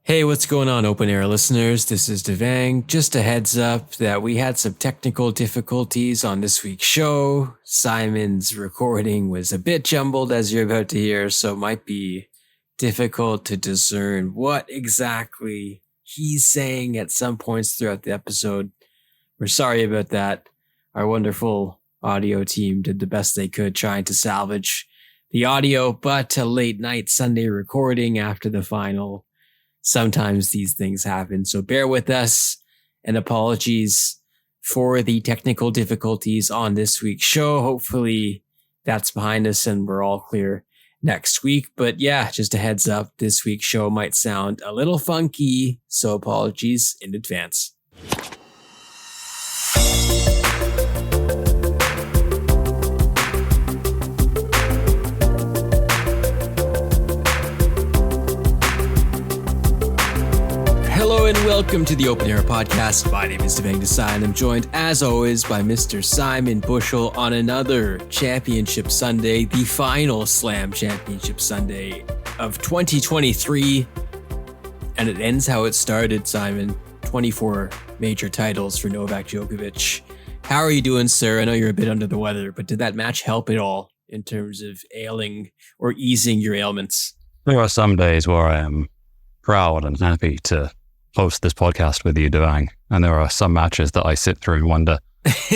Hey, what's going on, open air listeners? This is Devang. Just a heads up that we had some technical difficulties on this week's show. Simon's recording was a bit jumbled, as you're about to hear, so it might be difficult to discern what exactly he's saying at some points throughout the episode. We're sorry about that. Our wonderful audio team did the best they could trying to salvage the audio, but a late night Sunday recording after the final. Sometimes these things happen, so bear with us, and apologies for the technical difficulties on this week's show. Hopefully that's behind us and we're all clear next week. But yeah, just a heads up, this week's show might sound a little funky, so apologies in advance. Hello and welcome to the Open Air Podcast. My name is Devang Desai and I'm joined as always by Mr. Simon Bushell on another Championship Sunday, the final Slam Championship Sunday of 2023. And it ends how it started, Simon. 24 major titles for Novak Djokovic. How are you doing, sir? I know you're a bit under the weather, but did that match help at all in terms of ailing or easing your ailments? There are some days where I am proud and happy to host this podcast with you, Devang. And there are some matches that I sit through and wonder,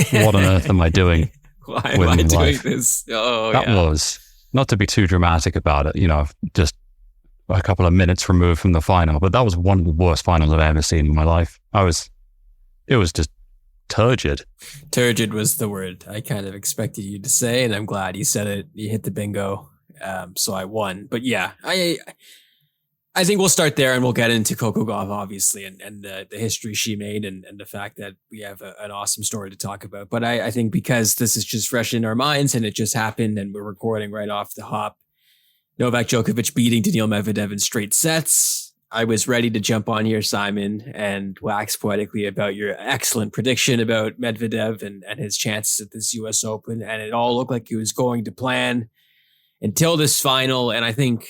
what on earth am I doing? Why am I doing this? That was, not to be too dramatic about it, just a couple of minutes removed from the final, but that was one of the worst finals I've ever seen in my life. It was just turgid. Turgid was the word I kind of expected you to say, and I'm glad you said it. You hit the bingo. So I won. But yeah, I think we'll start there and we'll get into Coco Gauff, obviously, and the history she made and the fact that we have an awesome story to talk about. But I think because this is just fresh in our minds and it just happened and we're recording right off the hop, Novak Djokovic beating Daniil Medvedev in straight sets. I was ready to jump on here, Simon, and wax poetically about your excellent prediction about Medvedev and his chances at this US Open. And it all looked like he was going to plan until this final. And I think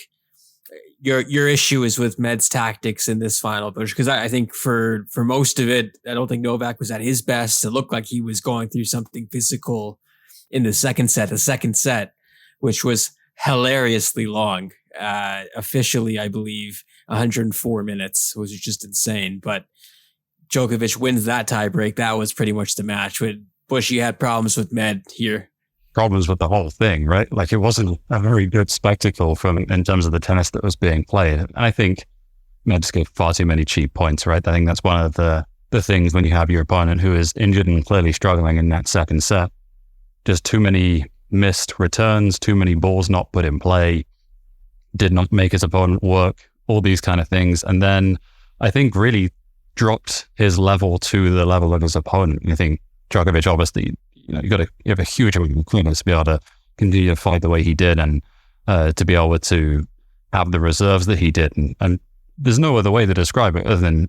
your issue is with Med's tactics in this final, because I think for most of it, I don't think Novak was at his best. It looked like he was going through something physical in the second set, which was hilariously long. Officially, I believe 104 minutes, which is just insane. But Djokovic wins that tiebreak. That was pretty much the match. But Bushy had problems with Med here. Problems with the whole thing, right? Like, it wasn't a very good spectacle in terms of the tennis that was being played. And I think Meds gave far too many cheap points, right? I think that's one of the things when you have your opponent who is injured and clearly struggling in that second set. Just too many missed returns, too many balls not put in play, did not make his opponent work, all these kind of things. And then I think really dropped his level to the level of his opponent. I think Djokovic, obviously, you have a huge amount of confidence to be able to continue to fight the way he did and to be able to have the reserves that he did. And there's no other way to describe it other than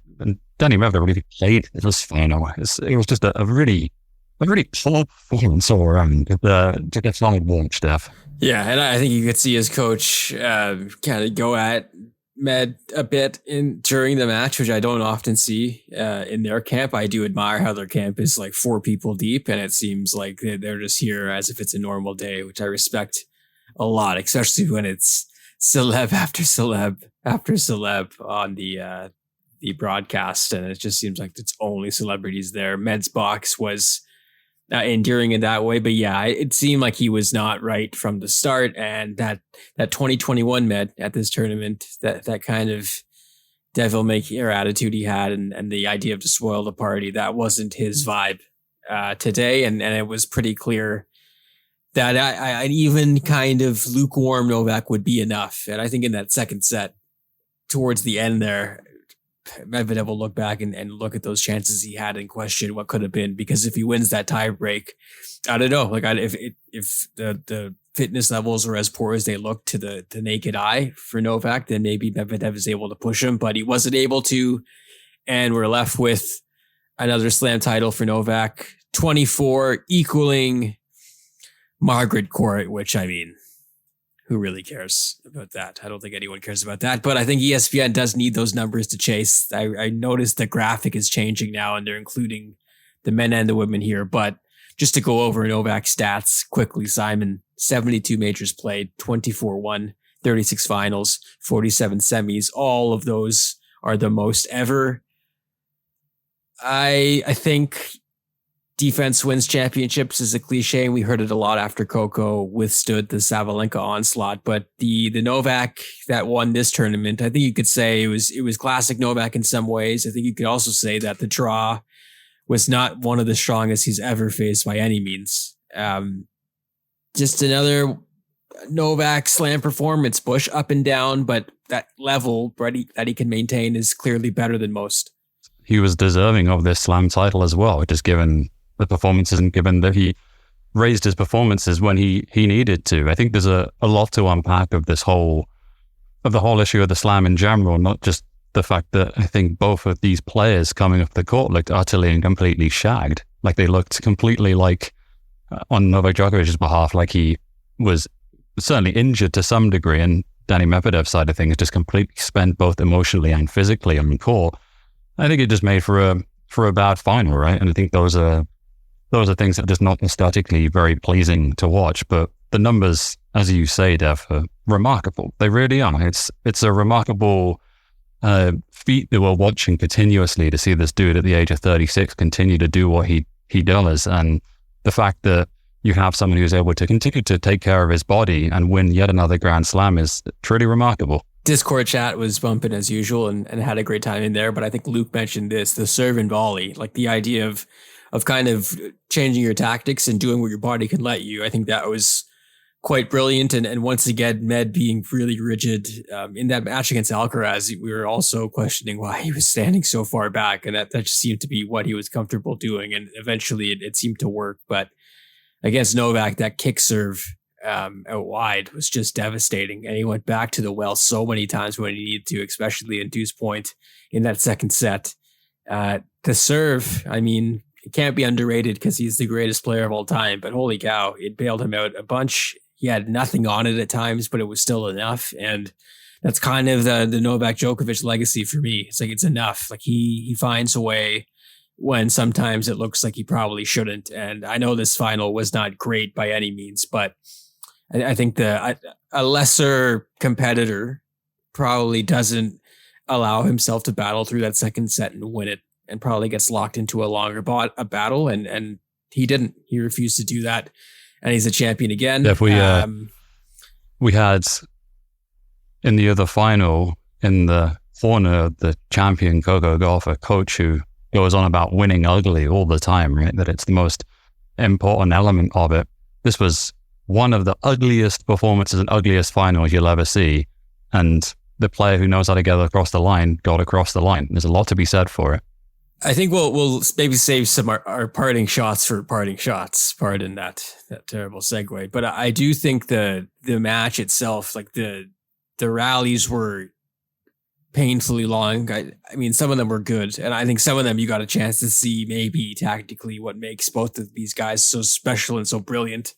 Danny Medvedev really played this final. It was just a really poor performance all around to get solid warm stuff. Yeah, and I think you could see his coach kind of go at Med a bit during the match, which I don't often see in their camp. I do admire how their camp is like 4 people deep, and it seems like they're just here as if it's a normal day, which I respect a lot, especially when it's celeb after celeb after celeb on the broadcast, and it just seems like it's only celebrities there. Med's box was enduring in that way, but yeah, it seemed like he was not right from the start, and that 2021 Med at this tournament, that kind of devil-may-care attitude he had and the idea to spoil the party, that wasn't his vibe today, and it was pretty clear that an even kind of lukewarm Novak would be enough. And I think in that second set, towards the end there, Medvedev will look back and look at those chances he had and question what could have been, because if he wins that tie break, I don't know, like if the fitness levels are as poor as they look to the naked eye for Novak, then maybe Medvedev is able to push him, but he wasn't able to, and we're left with another slam title for Novak, 24, equaling Margaret Court, which, I mean, who really cares about that? I don't think anyone cares about that, but I think ESPN does need those numbers to chase. I noticed the graphic is changing now and they're including the men and the women here. But just to go over Novak stats quickly, Simon, 72 majors played, 24-1, 36 finals, 47 semis. All of those are the most ever. I think defense wins championships is a cliche, and we heard it a lot after Coco withstood the Sabalenka onslaught. But the Novak that won this tournament, I think you could say it was classic Novak in some ways. I think you could also say that the draw was not one of the strongest he's ever faced by any means. Just another Novak slam performance, Bush up and down, but that level that he can maintain is clearly better than most. He was deserving of this slam title as well, just given the performances and given that he raised his performances when he needed to. I think there's a lot to unpack of the whole issue of the slam in general, not just the fact that I think both of these players coming off the court looked utterly and completely shagged. Like they looked completely like, on Novak Djokovic's behalf, like he was certainly injured to some degree, and Danny Medvedev's side of things just completely spent both emotionally and physically on the court. I think it just made for a bad final, right? And I think those are things that are just not aesthetically very pleasing to watch. But the numbers, as you say, Dev, are remarkable. They really are. It's a remarkable feat that we're watching continuously, to see this dude at the age of 36 continue to do what he does. And the fact that you have someone who's able to continue to take care of his body and win yet another Grand Slam is truly remarkable. Discord chat was bumping as usual and had a great time in there. But I think Luke mentioned this, the serve and volley, like the idea of kind of changing your tactics and doing what your body can let you. I think that was quite brilliant. And once again, Med being really rigid in that match against Alcaraz, we were also questioning why he was standing so far back. And that just seemed to be what he was comfortable doing. And eventually it seemed to work. But against Novak, that kick serve out wide was just devastating. And he went back to the well so many times when he needed to, especially in deuce point in that second set. The serve, I mean, it can't be underrated because he's the greatest player of all time, but holy cow, it bailed him out a bunch. He had nothing on it at times, but it was still enough. And that's kind of the Novak Djokovic legacy for me. It's like, it's enough. Like he finds a way when sometimes it looks like he probably shouldn't. And I know this final was not great by any means, but I think a lesser competitor probably doesn't allow himself to battle through that second set and win it, and probably gets locked into a longer battle. And he didn't. He refused to do that. And he's a champion again. Yeah, we had in the other final, in the corner, the champion Coco Gauff, a coach who goes on about winning ugly all the time, right? That it's the most important element of it. This was one of the ugliest performances and ugliest finals you'll ever see. And the player who knows how to get across the line got across the line. There's a lot to be said for it. I think we'll maybe save some our parting shots for parting shots. Pardon that terrible segue. But I do think the match itself, like the rallies were painfully long. I mean, some of them were good, and I think some of them you got a chance to see maybe tactically what makes both of these guys so special and so brilliant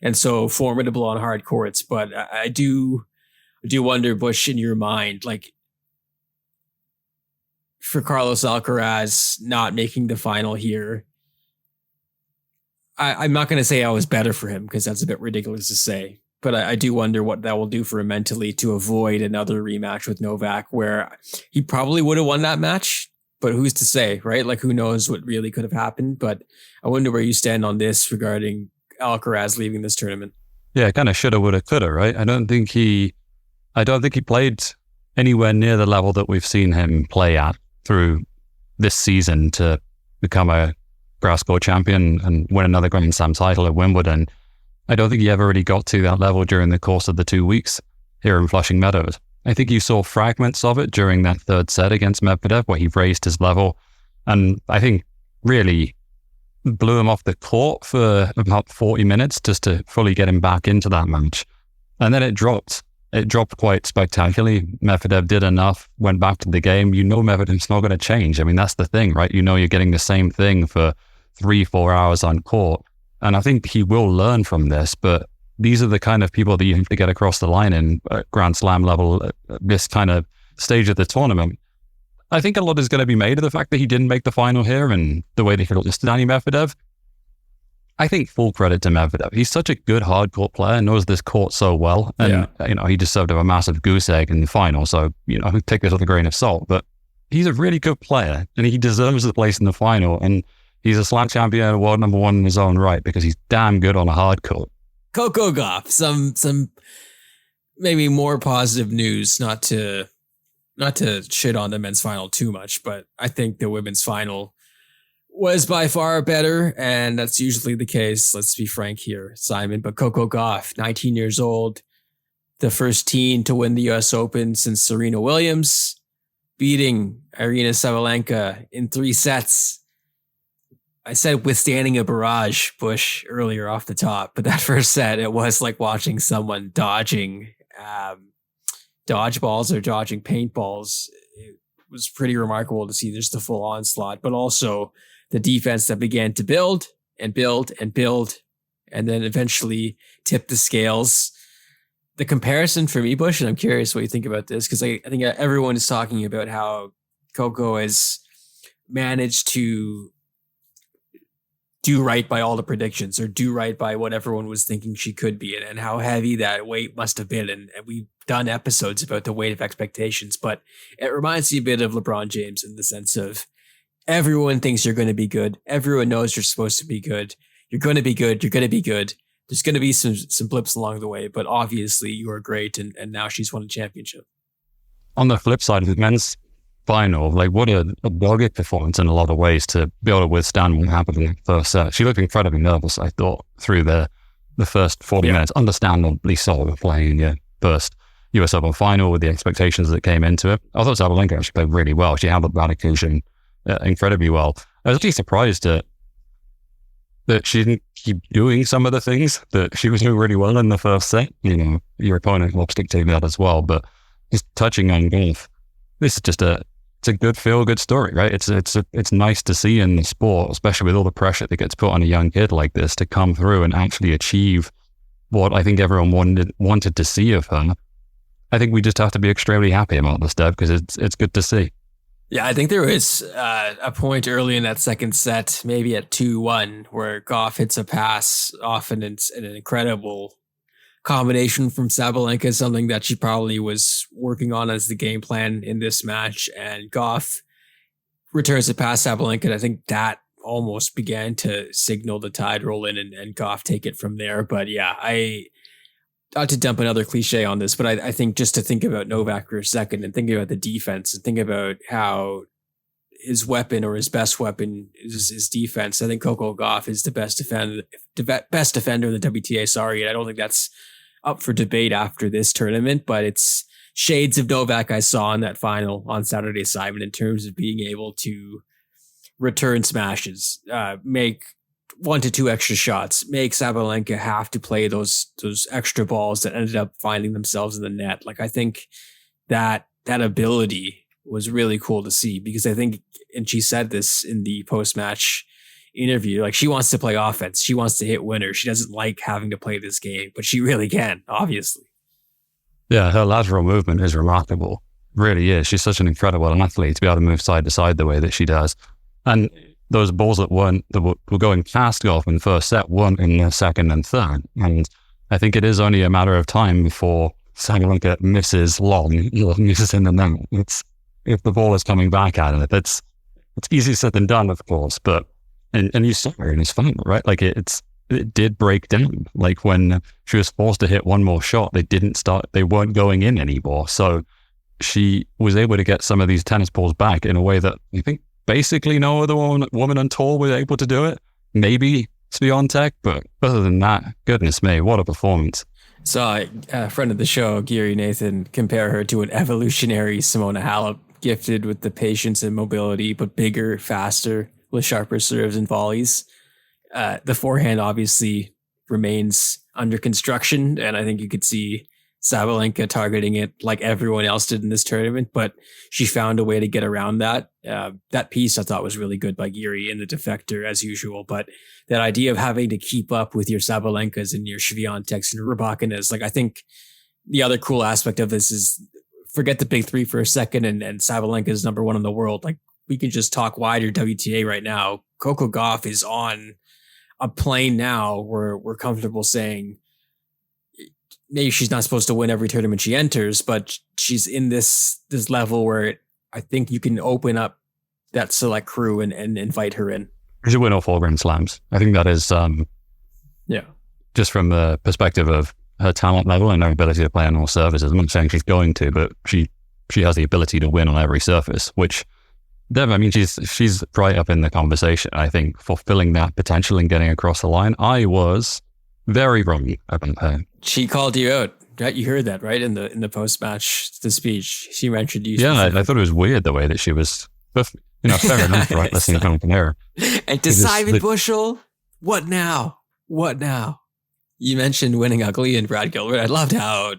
and so formidable on hard courts. But I do wonder, Bush, in your mind, like, for Carlos Alcaraz not making the final here, I'm not going to say I was better for him because that's a bit ridiculous to say, but I do wonder what that will do for him mentally to avoid another rematch with Novak, where he probably would have won that match, but who's to say, right? Like, who knows what really could have happened? But I wonder where you stand on this regarding Alcaraz leaving this tournament. Yeah, kind of shoulda, woulda, coulda, right? I don't think he played anywhere near the level that we've seen him play at through this season to become a grass court champion and win another Grand Slam title at Wimbledon. I don't think he ever really got to that level during the course of the 2 weeks here in Flushing Meadows. I think you saw fragments of it during that third set against Medvedev, where he raised his level, and I think really blew him off the court for about 40 minutes just to fully get him back into that match. And then it dropped. It dropped quite spectacularly. Medvedev did enough, went back to the game. You know Medvedev's not going to change. I mean, that's the thing, right? You know you're getting the same thing for 3-4 hours on court. And I think he will learn from this, but these are the kind of people that you have to get across the line in Grand Slam level at this kind of stage of the tournament. I think a lot is going to be made of the fact that he didn't make the final here and the way they could have listed Danny Medvedev. I think full credit to Medvedev. He's such a good hardcourt player, knows this court so well. And, he deserved a massive goose egg in the final. So, take this with a grain of salt. But he's a really good player and he deserves the place in the final. And he's a slam champion and world number one in his own right because he's damn good on a hard court. Coco Gauff, some maybe more positive news, not to shit on the men's final too much, but I think the women's final was by far better, and that's usually the case. Let's be frank here, Simon. But Coco Gauff, 19 years old, the first teen to win the U.S. Open since Serena Williams, beating Irina Sabalenka in 3 sets. I said withstanding a barrage, Bush, earlier off the top, but that first set, it was like watching someone dodging dodgeballs or dodging paintballs. It was pretty remarkable to see just the full onslaught, but also the defense that began to build and build and build, and then eventually tip the scales. The comparison for me, Bush, and I'm curious what you think about this, because I think everyone is talking about how Coco has managed to do right by all the predictions or do right by what everyone was thinking she could be, and how heavy that weight must have been. And we've done episodes about the weight of expectations, but it reminds me a bit of LeBron James in the sense of everyone thinks you're going to be good. Everyone knows you're supposed to be good. You're going to be good. You're going to be good. There's going to be some blips along the way, but obviously you are great. And now she's won a championship. On the flip side of the men's final, like what a dogged performance in a lot of ways to be able to withstand what happened in the first set. She looked incredibly nervous, I thought, through the first 40 minutes. Understandably so, playing your first US Open final with the expectations that came into it. I thought Sabalenka actually played really well. She handled that occasion incredibly well. I was actually surprised that she didn't keep doing some of the things that she was doing really well in the first set. Your opponent will dictate that as well, but just touching on golf, this is just it's a good feel-good story, right? It's nice to see in the sport, especially with all the pressure that gets put on a young kid like this, to come through and actually achieve what I think everyone wanted to see of her. I think we just have to be extremely happy about this, Deb, because it's good to see. Yeah, I think there was a point early in that second set, maybe at 2-1, where Gauff hits a pass off an incredible combination from Sabalenka, something that she probably was working on as the game plan in this match. And Gauff returns the pass Sabalenka, and I think that almost began to signal the tide roll in and Gauff take it from there. But yeah, not to dump another cliche on this, but I think just to think about Novak for a second and think about the defense and think about how his weapon or his best weapon is his defense. I think Coco Gauff is the best defender in the WTA. Sorry, and I don't think that's up for debate after this tournament, but it's shades of Novak I saw in that final on Saturday, Simon, in terms of being able to return smashes, make 1 to 2 extra shots, make Sabalenka have to play those extra balls that ended up finding themselves in the net. Like, I think that ability was really cool to see, because I think, and she said this in the post-match interview, like, she wants to play offense. She wants to hit winners. She doesn't like having to play this game, but she really can, obviously. Yeah, her lateral movement is remarkable. Really is. She's such an incredible athlete to be able to move side to side the way that she does. And those balls that were going past Gauff in the first set weren't in the second and third. And I think it is only a matter of time before Sabalenka misses long, misses in the net. If the ball is coming back at it, it's easier said than done, of course. But and you saw her in his final, right? Like it did break down. Like when she was forced to hit one more shot, they weren't going in anymore. So she was able to get some of these tennis balls back in a way that I think basically no other woman on tour was able to do it. Maybe Swiatek, but other than that, goodness me, what a performance. Saw a friend of the show, Gary Nathan, compare her to an evolutionary Simona Halep, gifted with the patience and mobility, but bigger, faster, with sharper serves and volleys. The forehand obviously remains under construction, and I think you could see Sabalenka targeting it like everyone else did in this tournament, but she found a way to get around that. That piece I thought was really good by Geary in the Defector as usual, but that idea of having to keep up with your Sabalenkas and your Swiatek's and Rybakinas, like I think the other cool aspect of this is forget the big three for a second and Sabalenka is number one in the world. Like we can just talk wider WTA right now. Coco Gauff is on a plane now where we're comfortable saying maybe she's not supposed to win every tournament she enters, but she's in this level where I think you can open up that select crew and invite her in. She should win all 4 Grand Slams. I think that is, just from the perspective of her talent level and her ability to play on all surfaces. I'm not saying she's going to, but she has the ability to win on every surface, which Dev, I mean, she's right up in the conversation. I think fulfilling that potential and getting across the line. I was very wrong about her. She called you out. Right? You heard that, right? In the post-match, the speech, she mentioned you. Yeah, I thought it was weird the way that she was, fair enough, right? Listening from her. And to Simon Bushell, what now? What now? You mentioned winning ugly and Brad Gilbert. I loved how,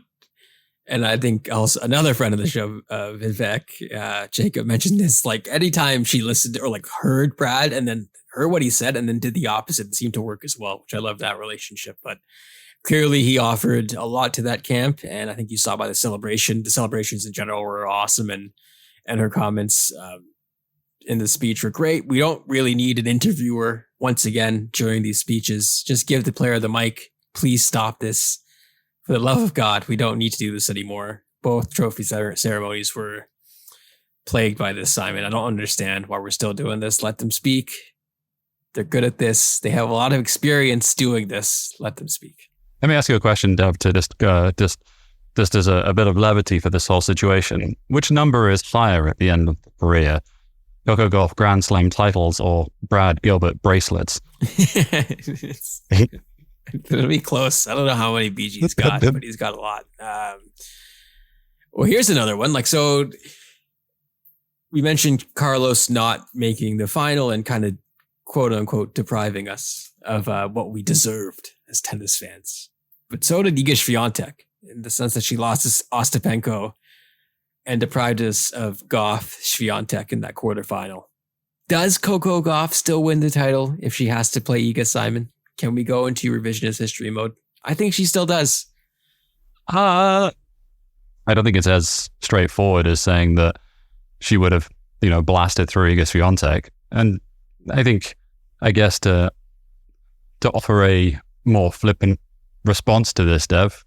and I think also another friend of the show, Vivek, Jacob mentioned this, like anytime she listened or like heard Brad and then heard what he said and then did the opposite, it seemed to work as well, which I love that relationship. But clearly he offered a lot to that camp. And I think you saw by the celebrations in general were awesome. And her comments in the speech were great. We don't really need an interviewer once again during these speeches. Just give the player the mic. Please stop this. For the love of God, we don't need to do this anymore. Both trophy ceremonies were plagued by this, Simon. I don't understand why we're still doing this. Let them speak. They're good at this. They have a lot of experience doing this. Let them speak. Let me ask you a question, Dev, to just as a bit of levity for this whole situation. Which number is higher at the end of the career? Coco Gauff Grand Slam titles or Brad Gilbert bracelets? It'll be close. I don't know how many BG's got, but he's got a lot. Well, here's another one. Like, so we mentioned Carlos not making the final and kind of quote unquote depriving us of what we deserved as tennis fans. But so did Iga Swiatek in the sense that she lost to Ostapenko and deprived us of Gauff Swiatek in that quarterfinal. Does Coco Gauff still win the title if she has to play Iga, Simon? Can we go into revisionist history mode? I think she still does. I don't think it's as straightforward as saying that she would have, blasted through Iga Swiatek. And I think, I guess to offer a more flippant response to this, Dev,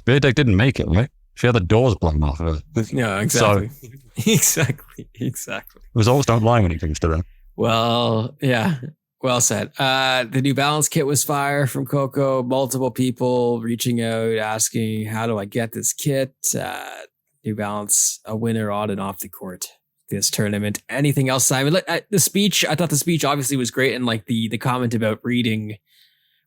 Swiatek didn't make it, right? She had the doors blown off of her. Yeah, exactly. So, exactly. Results don't lie when it comes to them. Well, yeah. Well said. The New Balance kit was fire from Coco. Multiple people reaching out, asking, how do I get this kit? New Balance, a winner on and off the court this tournament. Anything else, Simon? The speech, I thought the speech obviously was great. And like the comment about reading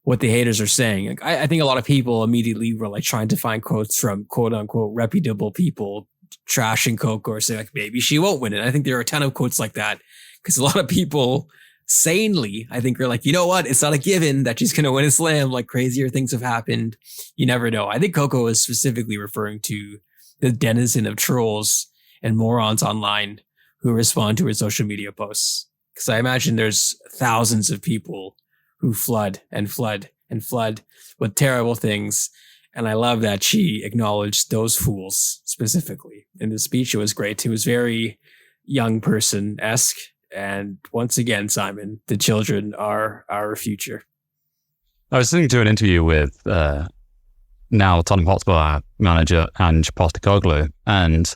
what the haters are saying. Like, I think a lot of people immediately were like trying to find quotes from quote unquote reputable people trashing Coco or saying like, maybe she won't win it. I think there are a ton of quotes like that because a lot of people sanely, I think, are like, you know what? It's not a given that she's going to win a slam. Like crazier things have happened. You never know. I think Coco is specifically referring to the denizen of trolls and morons online who respond to her social media posts. Because I imagine there's thousands of people who flood with terrible things. And I love that she acknowledged those fools specifically in the speech. It was great. It was very young person-esque. And once again, Simon, the children are our future. I was listening to an interview with now Tottenham Hotspur manager Ange Postecoglou, and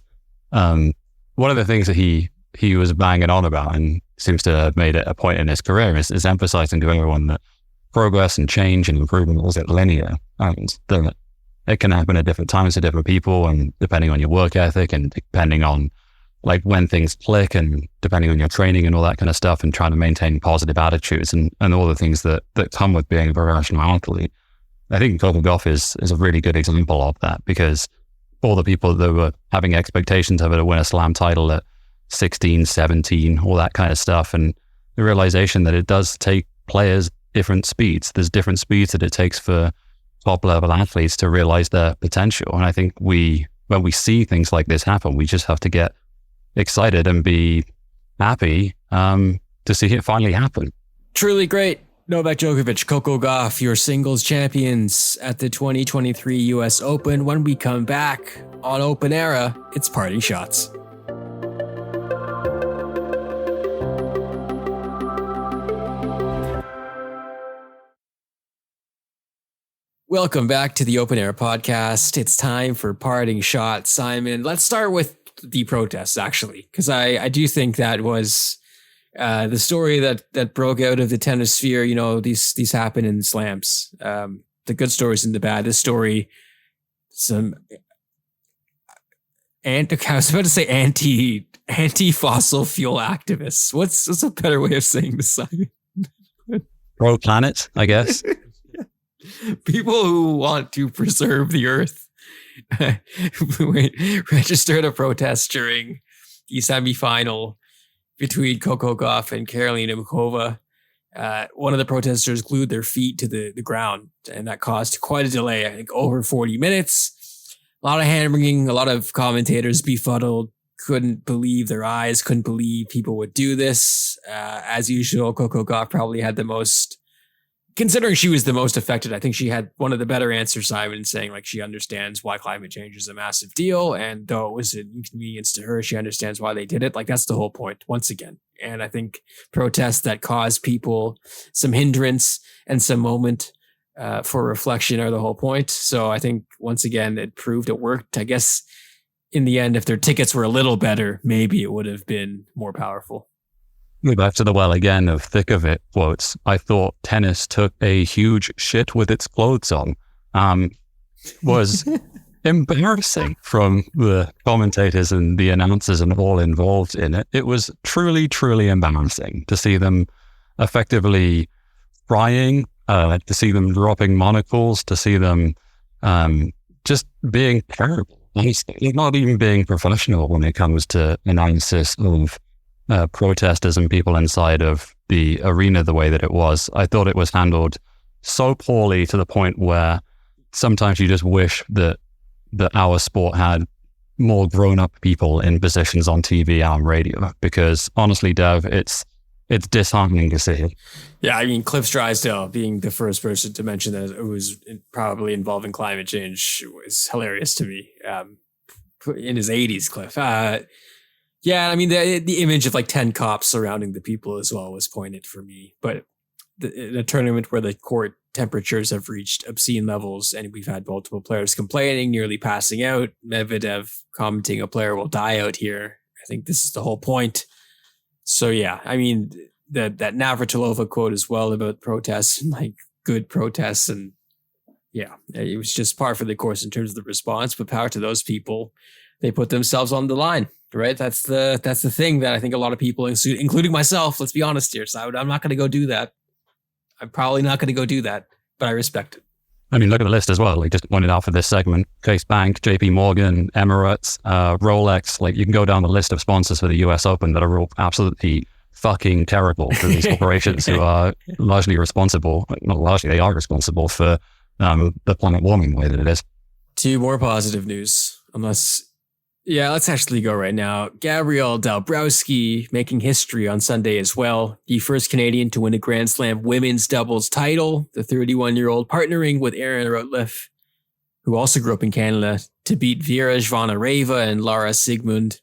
one of the things that he was banging on about and seems to have made it a point in his career is emphasizing to everyone that progress and change and improvement isn't linear, and that it can happen at different times to different people, and depending on your work ethic and depending on like when things click and depending on your training and all that kind of stuff, and trying to maintain positive attitudes and all the things that come with being a professional athlete. I think Coco Gauff is a really good example of that, because all the people that were having expectations of her to win a slam title at 16, 17, all that kind of stuff, and the realization that it does take players different speeds. There's different speeds that it takes for top level athletes to realize their potential. And I think when we see things like this happen, we just have to get excited and be happy to see it finally happen. Truly great. Novak Djokovic, Coco Gauff, your singles champions at the 2023 US Open. When we come back on Open Era, it's Parting Shots. Welcome back to the Open Air podcast. It's time for Parting Shots. Simon, let's start with the protests, actually, because I do think that was the story that broke out of the tennis sphere. You know, these happen in slams. The good stories and the bad. This story, I was about to say anti-fossil fuel activists. What's a better way of saying this, Simon? Pro planet, I guess. People who want to preserve the earth registered a protest during the semifinal between Coco Gauff and Karolina Muchova. One of the protesters glued their feet to the ground, and that caused quite a delay. I think over 40 minutes. A lot of hand-wringing, a lot of commentators befuddled, couldn't believe their eyes, couldn't believe people would do this. As usual, Coco Gauff probably had the most, considering she was the most affected, I think she had one of the better answers, Simon, saying like she understands why climate change is a massive deal. And though it was an inconvenience to her, she understands why they did it. Like that's the whole point once again. And I think protests that cause people some hindrance and some moment for reflection are the whole point. So I think once again, it proved it worked. I guess in the end, if their tickets were a little better, maybe it would have been more powerful. Back to the well again of thick of it quotes. I thought tennis took a huge shit with its clothes on. Was embarrassing from the commentators and the announcers and all involved in it. It was truly, truly embarrassing to see them effectively crying, to see them dropping monocles, to see them just being terrible. Not even being professional when it comes to analysis of protesters and people inside of the arena the way that it was. I thought it was handled so poorly to the point where sometimes you just wish that our sport had more grown-up people in positions on TV and radio, because honestly, Dev, it's disheartening to see. Yeah, I mean, Cliff Drysdale being the first person to mention that it was probably involving climate change was hilarious to me. In his 80s, Cliff. Yeah, I mean, the image of like 10 cops surrounding the people as well was poignant for me. But in a tournament where the court temperatures have reached obscene levels and we've had multiple players complaining, nearly passing out, Medvedev commenting a player will die out here. I think this is the whole point. So yeah, I mean, that Navratilova quote as well about protests and like good protests, and yeah, it was just par for the course in terms of the response, but power to those people. They put themselves on the line, right? That's the thing that I think a lot of people, including myself, let's be honest here. So I'm not going to go do that. I'm probably not going to go do that, but I respect it. I mean, look at the list as well. Like just pointed out for this segment, Chase Bank, JP Morgan, Emirates, Rolex. Like you can go down the list of sponsors for the US Open that are all absolutely fucking terrible for these corporations who are largely responsible. Not largely, they are responsible for the planet warming the way that it is. Two more positive news, let's actually go right now. Gabrielle Dabrowski making history on Sunday as well. The first Canadian to win a Grand Slam women's doubles title. The 31-year-old partnering with Erin Routliffe, who also grew up in Canada, to beat Vera Zvonareva and Lara Sigmund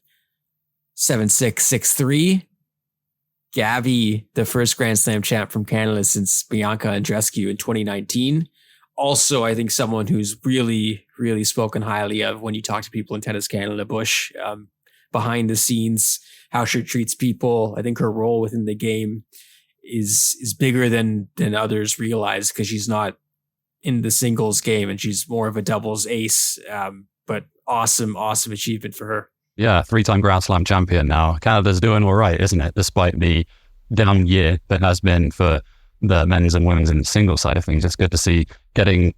7-6, 6-3. Gabby, the first Grand Slam champ from Canada since Bianca Andreescu in 2019. Also, I think someone who's really, really spoken highly of when you talk to people in Tennis Canada, Bush, behind the scenes, how she treats people. I think her role within the game is bigger than others realize, because she's not in the singles game and she's more of a doubles ace. But awesome achievement for her. Yeah, 3-time Grand Slam champion now. Canada's doing all right, isn't it? Despite the down year that has been for the men's and women's in the single side of things. It's good to see getting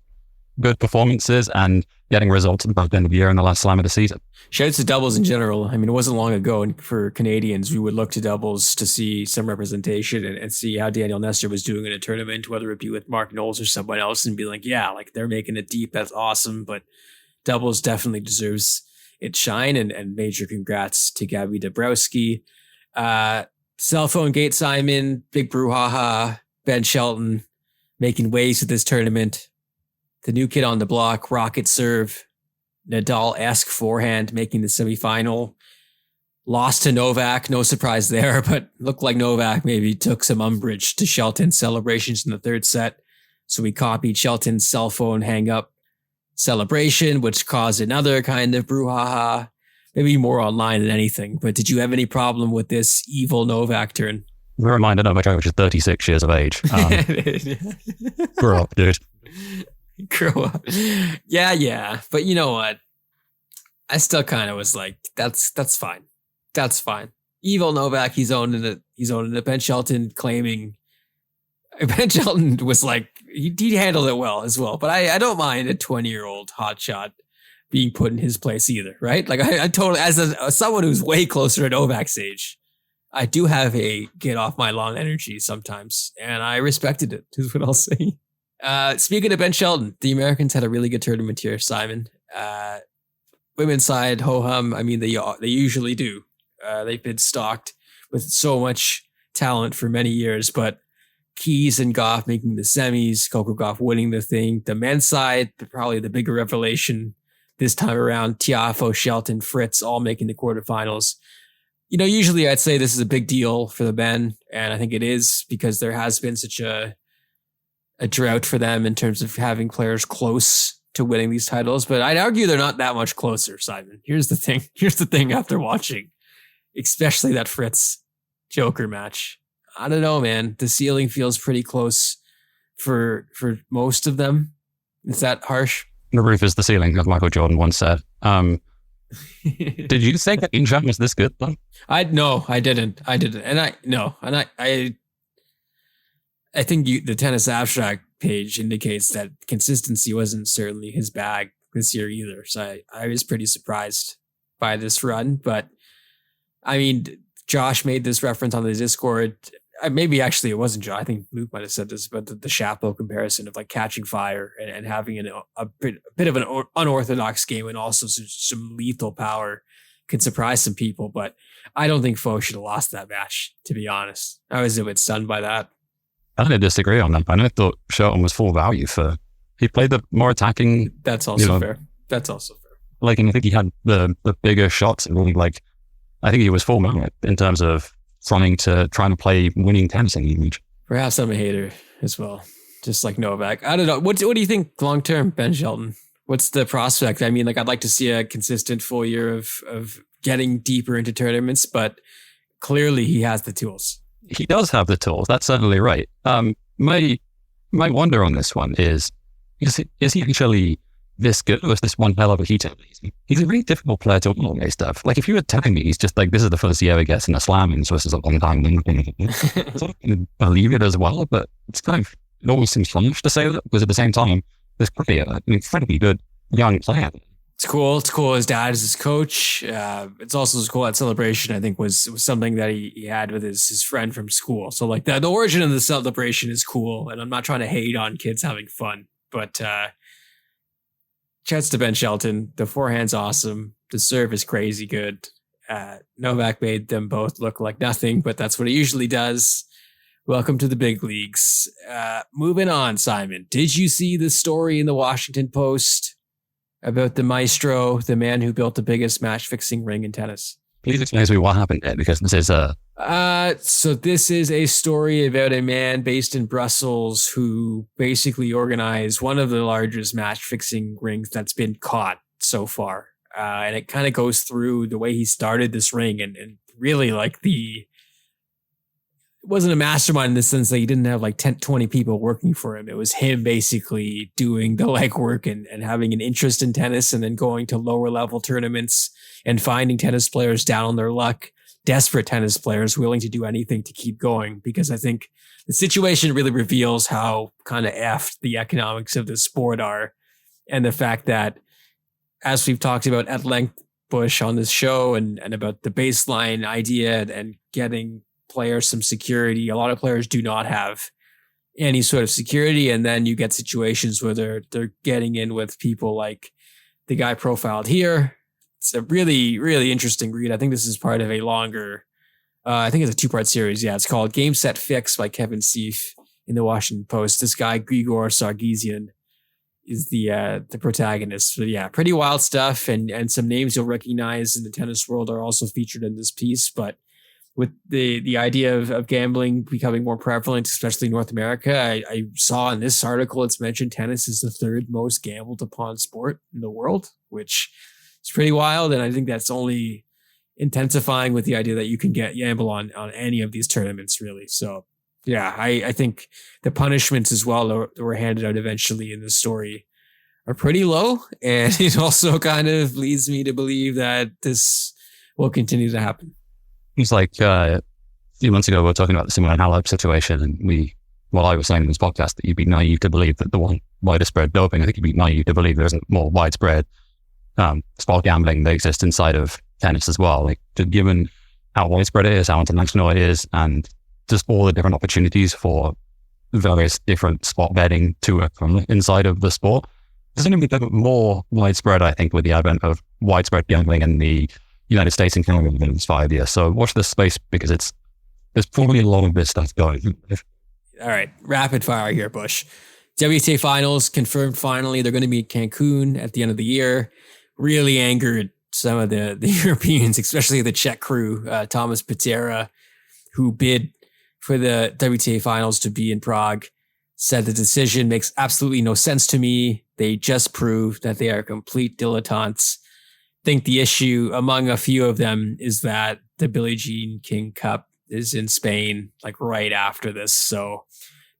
good performances and getting results at the back end of the year in the last slam of the season. Shouts to doubles in general. I mean, it wasn't long ago, and for Canadians, we would look to doubles to see some representation and see how Daniel Nestor was doing in a tournament, whether it be with Mark Knowles or someone else, and be like, yeah, like they're making it deep. That's awesome. But doubles definitely deserves its shine, and major congrats to Gabby Dabrowski. Cell phone gate Simon, big brouhaha, Ben Shelton making waves with this tournament. The new kid on the block, rocket serve, Nadal-esque forehand, making the semifinal. Lost to Novak, no surprise there, but looked like Novak maybe took some umbrage to Shelton's celebrations in the third set. So we copied Shelton's cell phone hang-up celebration, which caused another kind of brouhaha. Maybe more online than anything. But did you have any problem with this evil Novak turn? We're reminded Novak Djokovic is 36 years of age. Grow up, dude. Grow up. Yeah. But you know what? I still kind of was like, that's fine. That's fine. Evil Novak, he's owning it. Ben Shelton claiming. Ben Shelton was like, he handled it well as well. But I don't mind a 20-year-old hotshot being put in his place either, right? Like I totally, as someone who's way closer to Novak's age, I do have a get off my lawn energy sometimes, and I respected it, is what I'll say. Speaking of Ben Shelton, the Americans had a really good tournament here, Simon. Women's side, ho-hum, I mean, they usually do. They've been stocked with so much talent for many years, but Keys and Gauff making the semis, Coco Gauff winning the thing. The men's side, probably the bigger revelation this time around, Tiafoe, Shelton, Fritz, all making the quarterfinals. You know, usually I'd say this is a big deal for the men, and I think it is because there has been such a drought for them in terms of having players close to winning these titles. But I'd argue they're not that much closer, Simon. Here's the thing after watching, especially that Fritz Joker match. I don't know, man. The ceiling feels pretty close for most of them. Is that harsh? The roof is the ceiling, as Michael Jordan once said. Did you think that Injun was this good, though? I didn't. And I think the Tennis Abstract page indicates that consistency wasn't certainly his bag this year either. So I was pretty surprised by this run. But I mean, Josh made this reference on the Discord. Maybe actually it wasn't Josh. I think Luke might have said this, but the Chapeau comparison of like catching fire and having a bit of an unorthodox game and also some lethal power can surprise some people. But I don't think Foe should have lost that match, to be honest. I was a bit stunned by that. I didn't disagree on that. I thought Shelton was full value he played the more attacking. That's also fair. That's also fair. Like, and I think he had the bigger shots and really I think he was full merit in terms of trying to play winning tennis in the image. Perhaps I'm a hater as well, just like Novak. I don't know. What do you think long term, Ben Shelton? What's the prospect? I mean, like I'd like to see a consistent full year of getting deeper into tournaments, but clearly he has the tools. He does have the tools. That's certainly right. My wonder on this one is he actually this good, or is this one hell of a heater? He's a really difficult player to organize stuff. Like if you were telling me he's just like, this is the first he ever gets in a slam and so this is a long time, I believe it as well, but it's kind of, it always seems foolish to say that because at the same time, there's probably an incredibly good young player. It's cool. It's cool. His dad is his coach. It's also cool. That celebration, I think, was something that he had with his friend from school. So like the origin of the celebration is cool. And I'm not trying to hate on kids having fun, but shouts to Ben Shelton. The forehand's awesome. The serve is crazy good. Novak made them both look like nothing, but that's what he usually does. Welcome to the big leagues. Moving on, Simon. Did you see the story in the Washington Post about the maestro, the man who built the biggest match-fixing ring in tennis? Please explain to me what happened there, because this is So this is a story about a man based in Brussels who basically organized one of the largest match-fixing rings that's been caught so far. And it kind of goes through the way he started this ring and really like it wasn't a mastermind in the sense that he didn't have like 10, 20 people working for him. It was him basically doing the legwork and having an interest in tennis and then going to lower level tournaments and finding tennis players down on their luck, desperate tennis players willing to do anything to keep going. Because I think the situation really reveals how kind of effed the economics of the sport are. And the fact that, as we've talked about at length, Bush, on this show, and about the baseline idea and getting players some security, a lot of players do not have any sort of security. And then you get situations where they're getting in with people like the guy profiled here. It's a really, really interesting read. I think this is part of a longer, I think it's a 2-part series. Yeah, it's called Game Set Fix by Kevin Seif in the Washington Post. This guy, Grigor Sargsyan, is the protagonist. So yeah, pretty wild stuff. And some names you'll recognize in the tennis world are also featured in this piece. But with the idea of gambling becoming more prevalent, especially in North America, I saw in this article, it's mentioned tennis is the 3rd most gambled upon sport in the world, which is pretty wild. And I think that's only intensifying with the idea that you can gamble on any of these tournaments, really. So yeah, I think the punishments as well that were handed out eventually in this story are pretty low. And it also kind of leads me to believe that this will continue to happen. It's like a few months ago, we were talking about the Simon Halep situation, and I was saying in this podcast that you'd be naive to believe that the widespread doping, I think you'd be naive to believe there isn't more widespread sport gambling that exists inside of tennis as well. Like, given how widespread it is, how international it is, and just all the different opportunities for various different sport betting to occur inside of the sport, it's going to be more widespread, I think, with the advent of widespread gambling in the United States and Canada in the next 5 years. So watch this space, because there's probably a lot of this stuff going. All right, rapid fire here, Bush. WTA finals confirmed finally. They're going to be in Cancun at the end of the year. Really angered some of the Europeans, especially the Czech crew, Thomas Pitera, who bid for the WTA finals to be in Prague, said the decision makes absolutely no sense to me. They just proved that they are complete dilettantes. I think the issue among a few of them is that the Billie Jean King Cup is in Spain, like right after this. So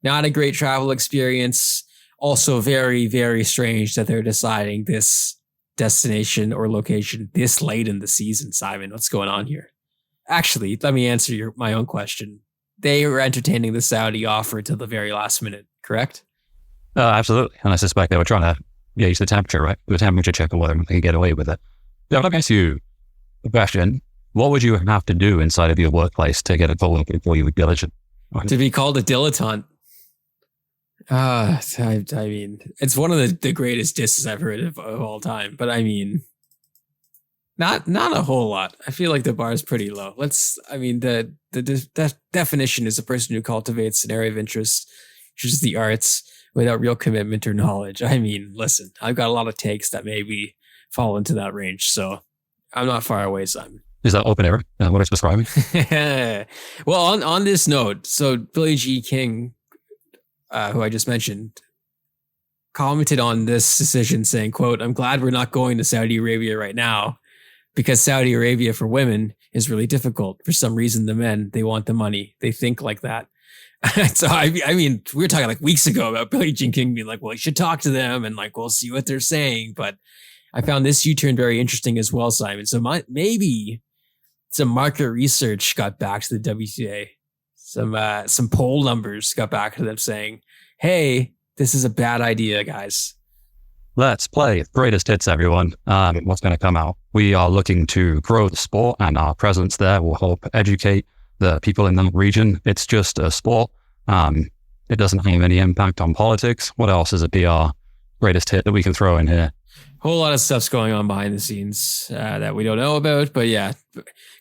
not a great travel experience. Also very, very strange that they're deciding this destination or location this late in the season. Simon, what's going on here? Actually, let me answer my own question. They were entertaining the Saudi offer till the very last minute, correct? Absolutely. And I suspect they were trying to gauge the temperature, right? The temperature check or whatever, they can get away with it. Now, let me ask you a question. What would you have to do inside of your workplace to get a call before you would be diligent? To be called a dilettante? I mean, it's one of the greatest disses I've heard of all time. But I mean, not a whole lot. I feel like the bar is pretty low. The definition is a person who cultivates an area of interest, which is the arts, without real commitment or knowledge. I mean, listen, I've got a lot of takes that maybe fall into that range. So I'm not far away, Simon. Is that open air? What it's describing? Well, on this note, so Billie Jean King, who I just mentioned, commented on this decision saying, quote, "I'm glad we're not going to Saudi Arabia right now, because Saudi Arabia for women is really difficult. For some reason, the men, they want the money. They think like that." So, I mean, we were talking like weeks ago about Billie Jean King being like, well, you should talk to them and like, we'll see what they're saying. But I found this U-turn very interesting as well, Simon. So maybe some market research got back to the WTA. Some poll numbers got back to them saying, hey, this is a bad idea, guys. Let's play greatest hits, everyone. What's going to come out? We are looking to grow the sport, and our presence there will help educate the people in that region. It's just a sport. It doesn't have any impact on politics. What else is a PR greatest hit that we can throw in here? Whole lot of stuff's going on behind the scenes that we don't know about. But yeah,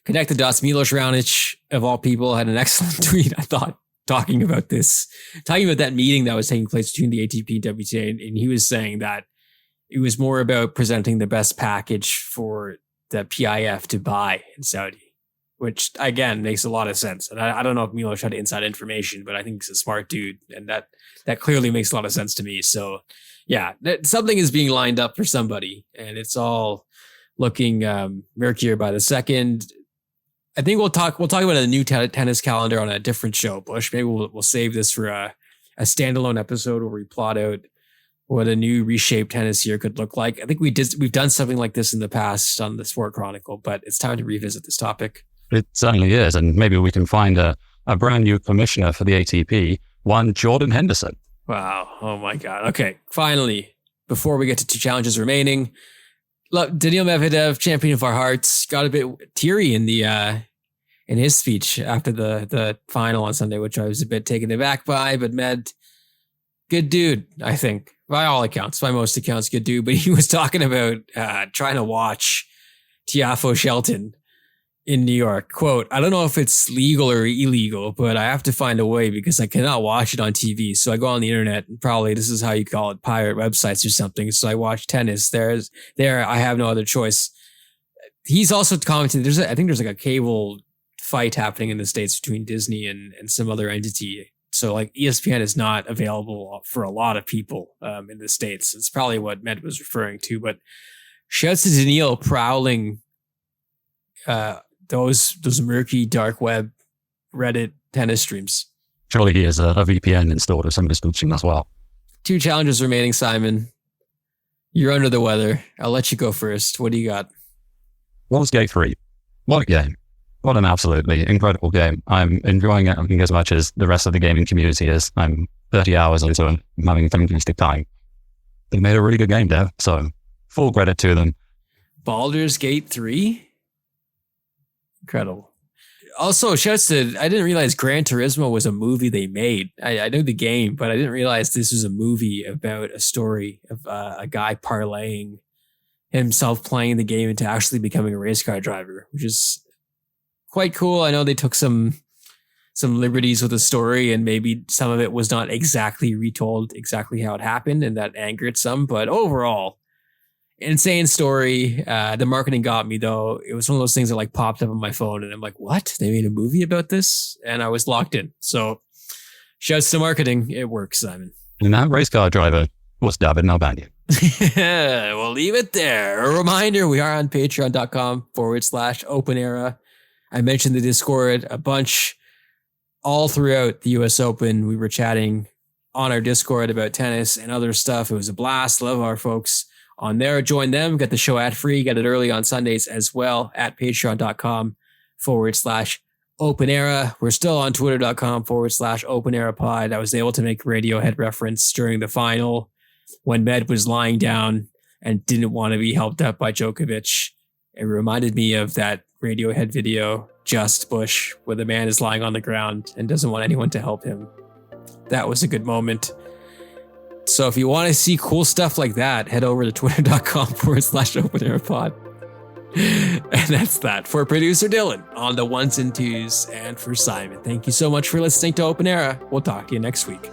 connect the dots. Milos Raonic, of all people, had an excellent tweet, I thought, talking about that meeting that was taking place between the ATP and WTA. And he was saying that it was more about presenting the best package for the PIF to buy in Saudi, which again makes a lot of sense. And I don't know if Milos had inside information, but I think he's a smart dude, and that clearly makes a lot of sense to me. So yeah, something is being lined up for somebody, and it's all looking murkier by the second. I think we'll talk about a new tennis calendar on a different show, Bush. Maybe we'll save this for a standalone episode where we plot out what a new reshaped tennis year could look like. I think we've done something like this in the past on the Sport Chronicle, but it's time to revisit this topic. It certainly is, and maybe we can find a brand new commissioner for the ATP, one Jordan Henderson. Wow. Oh my God. Okay. Finally, before we get to 2 challenges remaining. Daniil Medvedev, champion of our hearts, got a bit teary in his speech after the final on Sunday, which I was a bit taken aback by. But Med, good dude, I think, by all accounts, by most accounts, good dude. But he was talking about trying to watch Tiafoe Shelton in New York. Quote, I don't know if it's legal or illegal, but I have to find a way because I cannot watch it on TV. So I go on the internet, and probably this is how you call it, pirate websites or something. So I watch tennis. There, I have no other choice. He's also commented, I think there's like a cable fight happening in the States between Disney and some other entity. So like ESPN is not available for a lot of people in the States. It's probably what Med was referring to, but shouts to Daniil prowling those murky dark web Reddit tennis streams. Surely he has a VPN installed or something coaching as well. 2 challenges remaining, Simon. You're under the weather. I'll let you go first. What do you got? What was game 3? What a game. What an absolutely incredible game. I'm enjoying it, I think, as much as the rest of the gaming community is. I'm 30 hours into it. I'm having a fantastic time. They made a really good game there, so full credit to them. Baldur's Gate 3? Incredible. Also, shouts to, I didn't realize Gran Turismo was a movie they made. I knew the game, but I didn't realize this was a movie about a story of a guy parlaying himself playing the game into actually becoming a race car driver, which is quite cool. I know they took some liberties with the story, and maybe some of it was not exactly retold exactly how it happened, and that angered some, but overall, insane story. The marketing got me, though. It was one of those things that like popped up on my phone, and I'm like, what? They made a movie about this? And I was locked in. So shouts to marketing. It works, Simon. And that race car driver was David Nalbandian. We'll leave it there. A reminder, we are on patreon.com/openera. I mentioned the Discord a bunch all throughout the US Open. We were chatting on our Discord about tennis and other stuff. It was a blast. Love our folks on there. Join them. Get the show ad free. Get it early on Sundays as well at patreon.com/openera. We're still on twitter.com/openerapod. I was able to make Radiohead reference during the final when Med was lying down and didn't want to be helped up by Djokovic. It reminded me of that Radiohead video, Just Bush, where the man is lying on the ground and doesn't want anyone to help him. That was a good moment. So if you want to see cool stuff like that, head over to twitter.com/openerapod. And that's that. For producer Dylan on the ones and twos, and for Simon, thank you so much for listening to Open Era. We'll talk to you next week.